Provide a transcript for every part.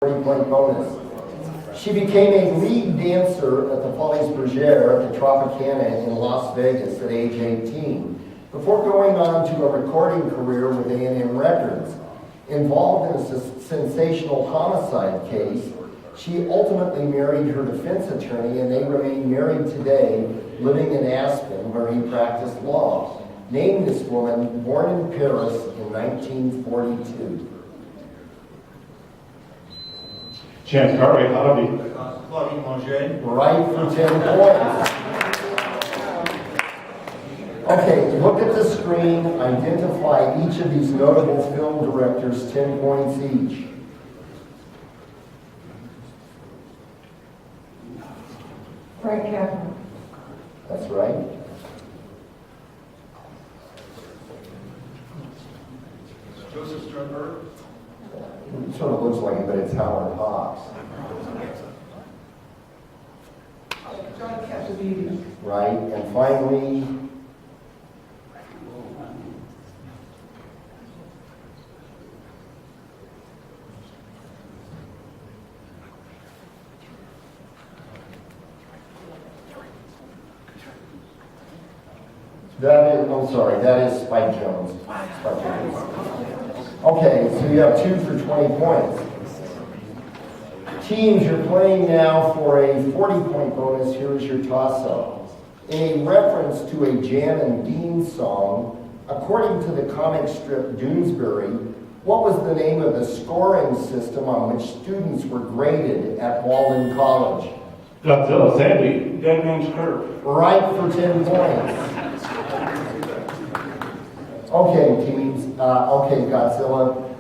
40-point bonus. She became a lead dancer at the Folies Bergère at the Tropicana in Las Vegas at age 18, before going on to a recording career with A&M Records. Involved in a sensational homicide case, she ultimately married her defense attorney, and they remain married today, living in Aspen, where he practiced law. Name this woman, born in Paris in 1942. Chance Carvey, Hobby. Right for 10 points. Okay, look at the screen, identify each of these notable film directors, 10 points each. Frank Capra. That's right. Joseph Sternberg. It sort of looks like it, but it's Howard Hawks. John Cassavetes. Right, and finally, that is Spike Jones. Spike Jones. Okay, so you have 2 for 20 points. Teams, you're playing now for a 40-point bonus. Here is your toss-up. In a reference to a Jan and Dean song, according to the comic strip Doonesbury, what was the name of the scoring system on which students were graded at Walden College? Godzilla, Sandy. Dead Man's Curve. Right for 10 points. Okay, teams. Okay, Godzilla.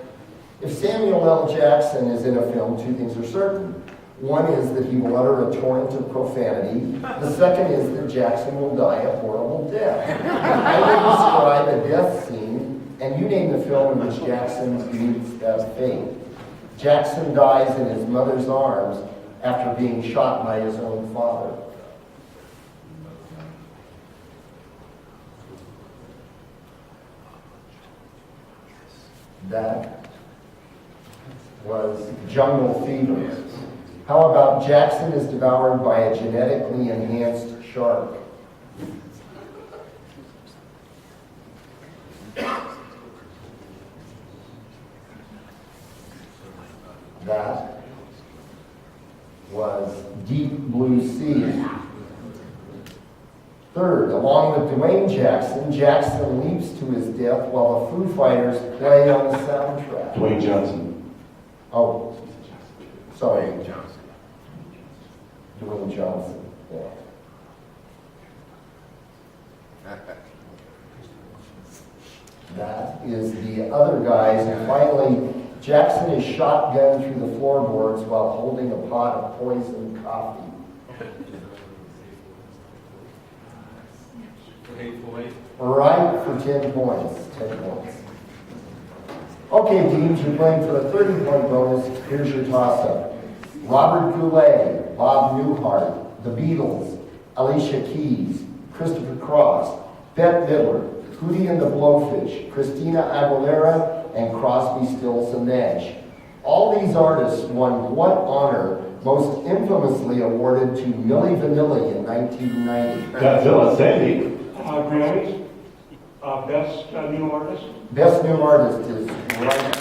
If Samuel L. Jackson is in a film, 2 things are certain. One is that he will utter a torrent of profanity. The second is that Jackson will die a horrible death. I will describe a death scene, and you name the film in which Jackson meets that fate. Jackson dies in his mother's arms after being shot by his own father. That was Jungle Fever. How about Jackson is devoured by a genetically enhanced shark? That was Deep Blue Sea. Third, along with Dwayne Jackson, Jackson leaps to his death while the Foo Fighters play on the soundtrack. Dwayne Johnson. Oh, sorry. Dwayne Johnson. Yeah. That is the other guys. And finally, Jackson is shotgunned through the floorboards while holding a pot of poisoned coffee. Right for 10 points. 10 points. Okay, teams, you're playing for a 30-point bonus. Here's your toss-up. Robert Goulet, Bob Newhart, The Beatles, Alicia Keys, Christopher Cross, Bette Midler, Hootie and the Blowfish, Christina Aguilera, and Crosby, Stills and Nash. All these artists won what honor most infamously awarded to Milli Vanilli in 1990? Godzilla, Sandy. Grammys. Best New Artist. Best New Artist is right.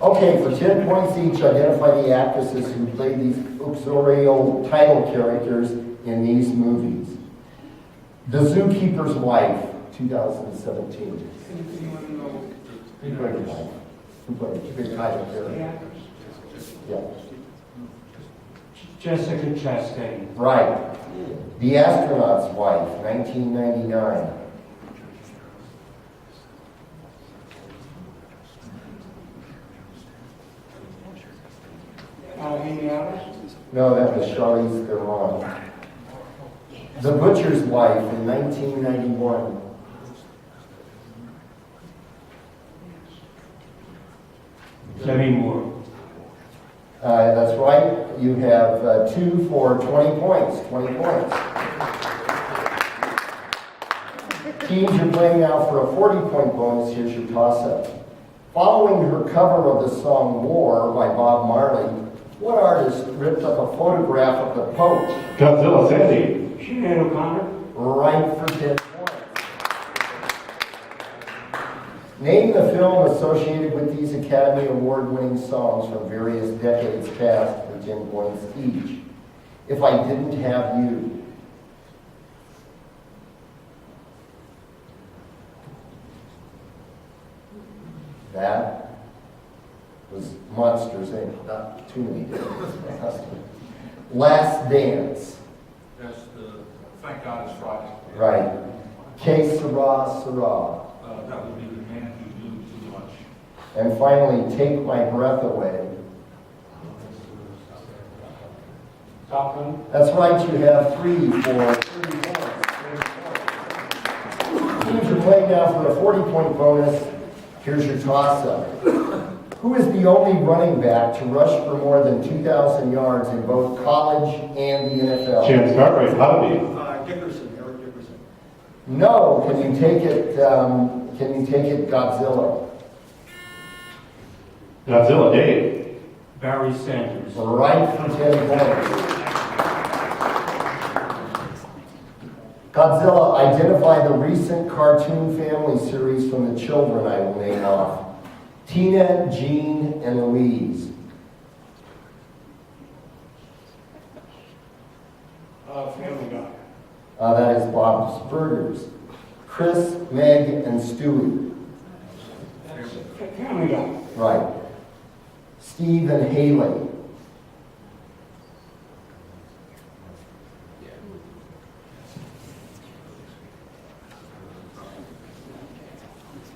Okay, for 10 points each, identify the actresses who played these uxorial title characters in these movies. The Zookeeper's Wife, 2017. Who played the wife? Who played the title character? Yeah. Jessica Chastain. Right. The Astronaut's Wife, 1999. Amy Adams. No, that was Charlize Theron. The Butcher's Wife in 1991. Demi Moore. That's right. You have 2 for 20 points. 20 points. Teams, you're playing now for a 40-point bonus. Here's your toss-up. Following her cover of the song War by Bob Marley, what artist ripped up a photograph of the Pope? Godzilla, Sandy. Sinead O'Connor. Right for 10 points. Name the film associated with these Academy Award-winning songs from various decades past for 10 points each. If I Didn't Have You. That was Monsters, Inc. Not too many different. Last Dance. That's the Thank God It's Friday. Right. Que Sera, Sera. That would be The Man Who Knew Too Much. And finally, Take My Breath Away. Top one. That's right, you have 3 for 30 points. Teams are playing now for a 40-point bonus. Here's your toss-up. Who is the only running back to rush for more than 2,000 yards in both college and the NFL? Chance Cartwright, Hobby. Dickerson, Eric Dickerson. No, can you take it, Godzilla? Godzilla, Dave. Barry Sanders. Right for 10 points. Godzilla, identify the recent cartoon family series from the children I will name off. Tina, Jean, and Louise. Family Guy. That is Bob's Burgers. Chris, Meg, and Stewie. Family Guy. Right. Steve and Haley.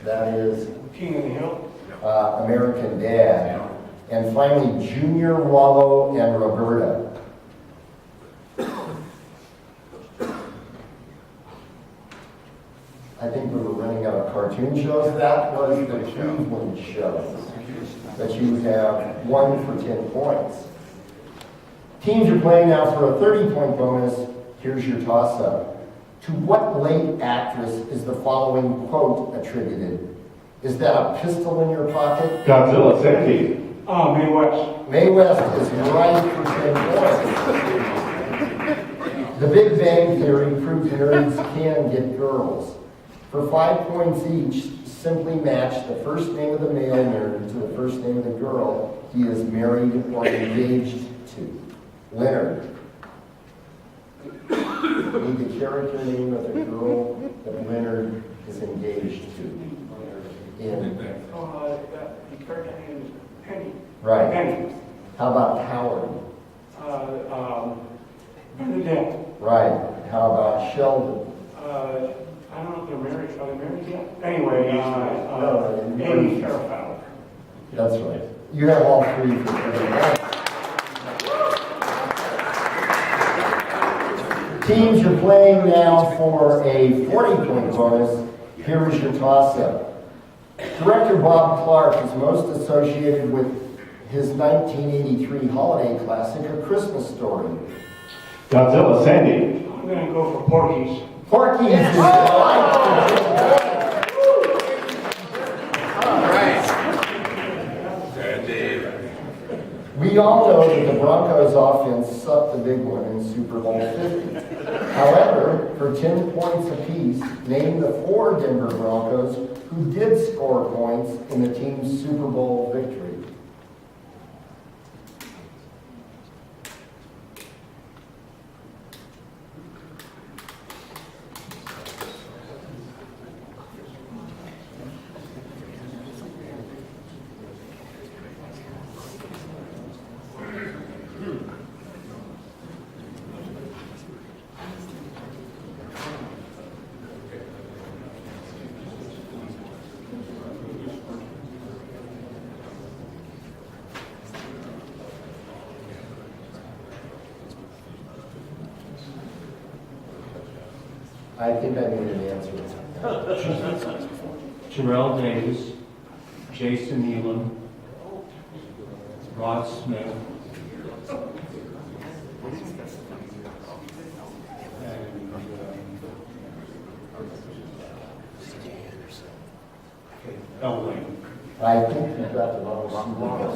That is King of the Hill. American Dad. And finally, Junior, Rollo, and Roberta. I think we were running out of cartoon shows. That was the Cleveland show. That you have 1 for 10 points. Teams are playing now for a 30-point bonus. Here's your toss-up. To what late actress is the following quote attributed? Is that a pistol in your pocket? Godzilla, Sandy. Mae West. Mae West is right for 10 points. The Big Bang Theory proved nerds can get girls. For 5 points each, simply match the first name of the male nerd to the first name of the girl he is married or engaged to. Leonard. Need the character name of the girl that Leonard is engaged to. In. The character name is Penny. Right. Penny. How about Howard? Bernadette. Right. How about Sheldon? I don't know if they're married. Are they married yet? Anyway, No, Amy Farrah. That's right. You have all 3 for 30 points. Teams, you're playing now for a 40-point bonus. Here is your toss-up. Director Bob Clark is most associated with his 1983 holiday classic, A Christmas Story. Godzilla, Sandy. I'm going to go for Porky's. Porky's is right. We all know that the Broncos offense sucked the big one in Super Bowl 50. However, for 10 points apiece, name the 4 Denver Broncos who did score points in the team's Super Bowl victory. I think I need an answer. Terrell Davis, Jason Elam, Rod Smith, and Elway. I think you got the wrong one.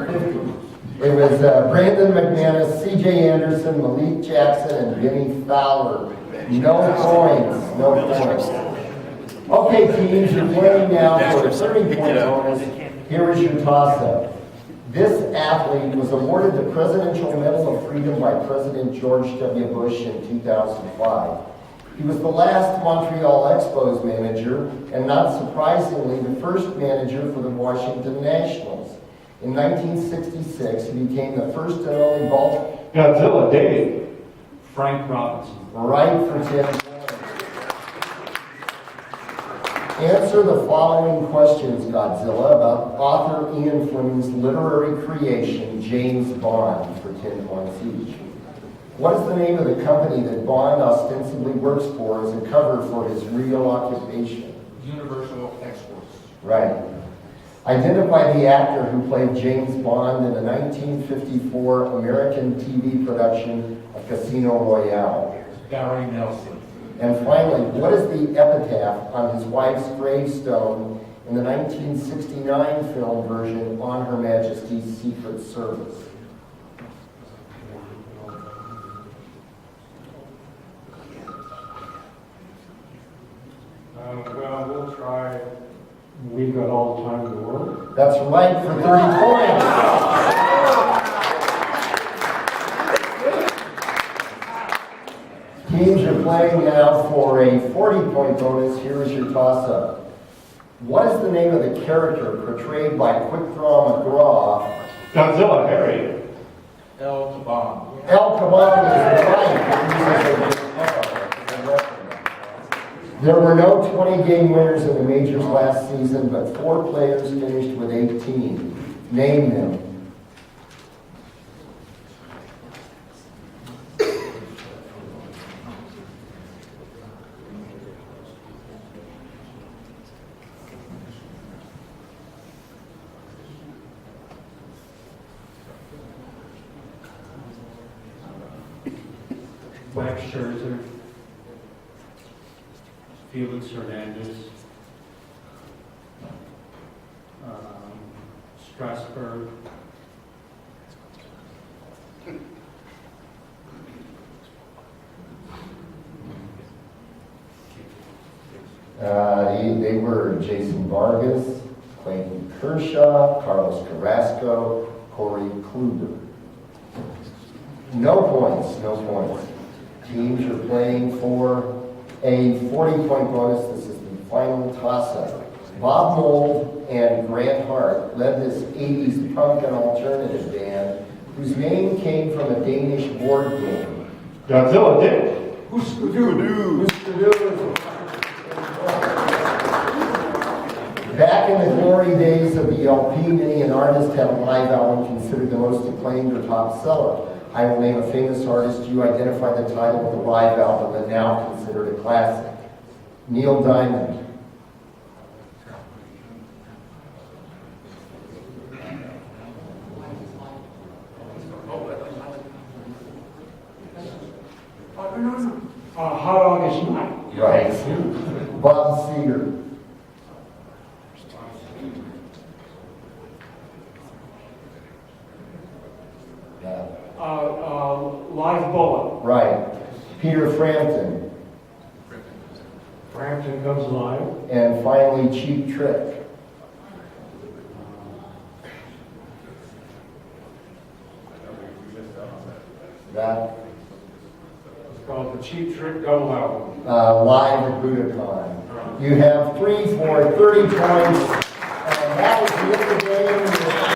50. It was Brandon McManus, C.J. Anderson, Malik Jackson, and Vinny Fowler. No points. No points. Okay, teams, you're playing now for a 30-point bonus. Here is your toss-up. This athlete was awarded the Presidential Medal of Freedom by President George W. Bush in 2005. He was the last Montreal Expos manager, and not surprisingly, the first manager for the Washington Nationals. In 1966, he became the first and only ball. Godzilla, Dave. Frank Robinson. Right for 10 points. Answer the following questions, Godzilla, about author Ian Fleming's literary creation, James Bond, for 10 points each. What is the name of the company that Bond ostensibly works for as a cover for his real occupation? Universal Exports. Right. Identify the actor who played James Bond in the 1954 American TV production of Casino Royale. Barry Nelson. And finally, what is the epitaph on his wife's gravestone in the 1969 film version On Her Majesty's Secret Service? Well, we'll try. We've got all the time in the world. That's right for 30 points. Teams are playing now for a 40-point bonus. Here is your toss-up. What is the name of the character portrayed by Quick Draw McGraw? Godzilla, Harry. El Caban. El Caban is right. There were no 20-game winners in the majors last season, but 4 players finished with 18. Name them. Max Scherzer. Felix Hernandez. Strasburg. They were Jason Vargas, Clayton Kershaw, Carlos Carrasco, Corey Kluber. No points, no points. Teams are playing for a 40-point bonus. This is the final toss-up. Bob Mould and Grant Hart led this 80s punk and alternative band whose name came from a Danish board game. Godzilla, Dick. Who's Skidoo? Back in the glory days of the LP, many an artist had a live album considered the most acclaimed or top seller. I will name a famous artist. You identify the title of the live album and now considered a classic. Neil Diamond. Hot August Night. Right. Bob Seger. Live Bullet. Right. Peter Frampton. Frampton Comes Alive. And finally, Cheap Trick. That It's called The Cheap Trick Double Album. live at Budokan. You have 3 for 30 points. And that is the end of the game.